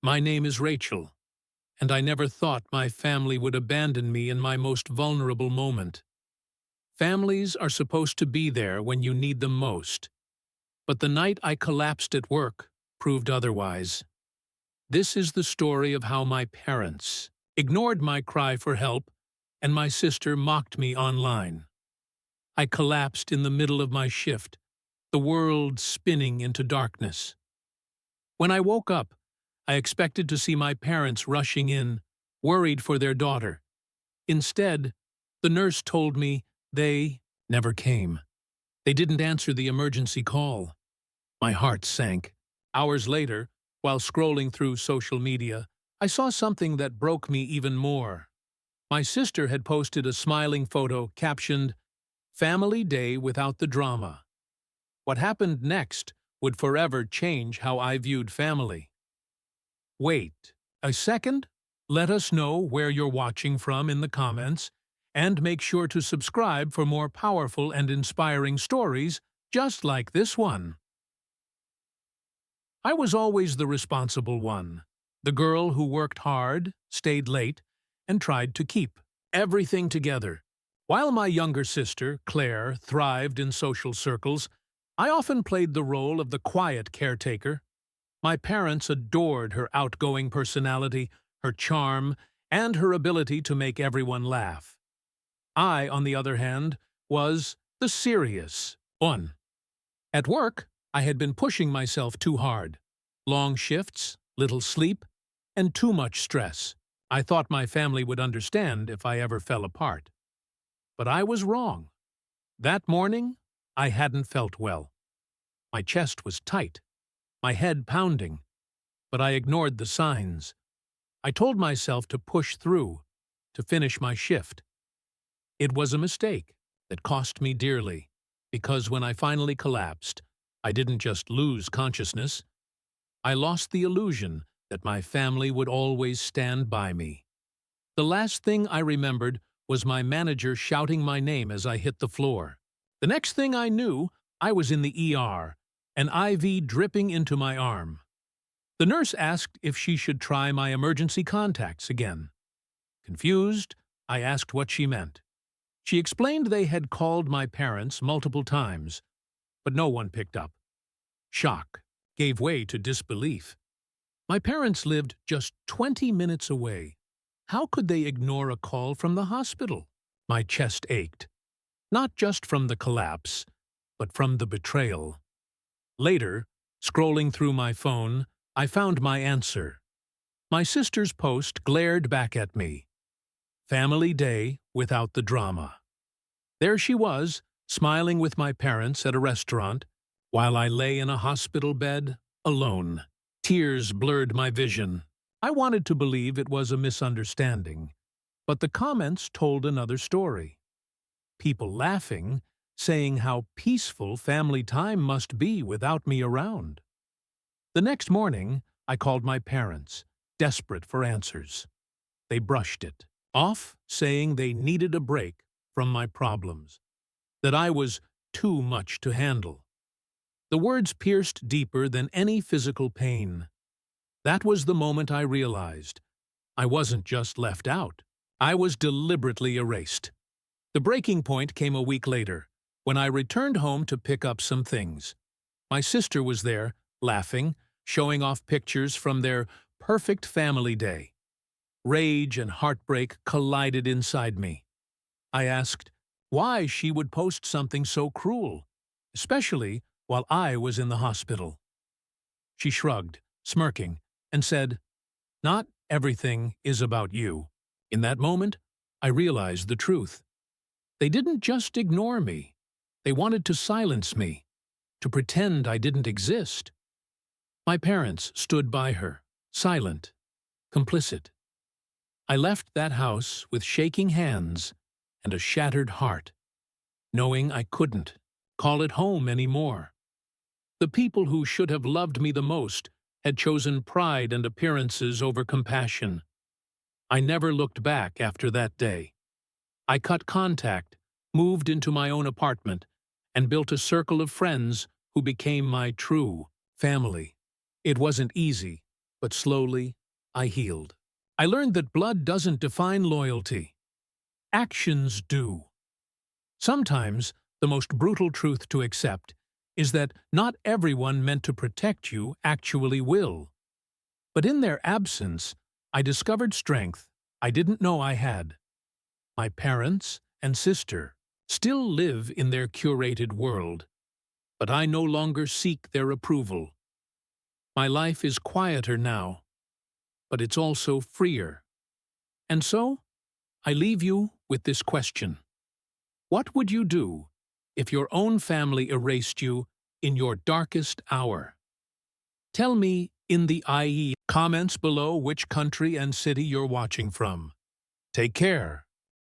My name is Rachel, and I never thought my family would abandon me in my most vulnerable moment. Families are supposed to be there when you need them most, but the night I collapsed at work proved otherwise. This is the story of how my parents ignored my cry for help and my sister mocked me online. I collapsed in the middle of my shift, the world spinning into darkness. When I woke up, I expected to see my parents rushing in, worried for their daughter. Instead, the nurse told me they never came. They didn't answer the emergency call. My heart sank. Hours later, while scrolling through social media, I saw something that broke me even more. My sister had posted a smiling photo captioned, "Family Day without the drama." What happened next would forever change how I viewed family. Wait a second? Let us know where you're watching from in the comments, and make sure to subscribe for more powerful and inspiring stories just like this one. I was always the responsible one, the girl who worked hard, stayed late, and tried to keep everything together. While my younger sister, Claire, thrived in social circles, I often played the role of the quiet caretaker. My parents adored her outgoing personality, her charm, and her ability to make everyone laugh. I, on the other hand, was the serious one. At work, I had been pushing myself too hard. Long shifts, little sleep, and too much stress. I thought my family would understand if I ever fell apart. But I was wrong. That morning, I hadn't felt well. My chest was tight, my head pounding, but I ignored the signs. I told myself to push through, to finish my shift. It was a mistake that cost me dearly, because when I finally collapsed, I didn't just lose consciousness. I lost the illusion that my family would always stand by me. The last thing I remembered was my manager shouting my name as I hit the floor. The next thing I knew, I was in the ER, an IV dripping into my arm. The nurse asked if she should try my emergency contacts again. Confused, I asked what she meant. She explained they had called my parents multiple times, but no one picked up. Shock gave way to disbelief. My parents lived just 20 minutes away. How could they ignore a call from the hospital? My chest ached, not just from the collapse, but from the betrayal. Later, scrolling through my phone, I found my answer. My sister's post glared back at me. Family Day without the drama. There she was, smiling with my parents at a restaurant, while I lay in a hospital bed, alone. Tears blurred my vision. I wanted to believe it was a misunderstanding, but the comments told another story. People laughing, saying how peaceful family time must be without me around. The next morning, I called my parents, desperate for answers. They brushed it off, saying they needed a break from my problems, that I was too much to handle. The words pierced deeper than any physical pain. That was the moment I realized I wasn't just left out. I was deliberately erased. The breaking point came a week later, when I returned home to pick up some things. My sister was there, laughing, showing off pictures from their perfect family day. Rage and heartbreak collided inside me. I asked why she would post something so cruel, especially while I was in the hospital. She shrugged, smirking, and said, "Not everything is about you." In that moment, I realized the truth. They didn't just ignore me. They wanted to silence me, to pretend I didn't exist. My parents stood by her, silent, complicit. I left that house with shaking hands and a shattered heart, knowing I couldn't call it home anymore. The people who should have loved me the most had chosen pride and appearances over compassion. I never looked back after that day. I cut contact, moved into my own apartment, and built a circle of friends who became my true family. It wasn't easy, but slowly I healed. I learned that blood doesn't define loyalty. Actions do. Sometimes, the most brutal truth to accept is that not everyone meant to protect you actually will. But in their absence, I discovered strength I didn't know I had. My parents and sister still live in their curated world, but I no longer seek their approval. My life is quieter now, but it's also freer. And so, I leave you with this question. What would you do if your own family erased you in your darkest hour? Tell me in the IE comments below which country and city you're watching from. Take care.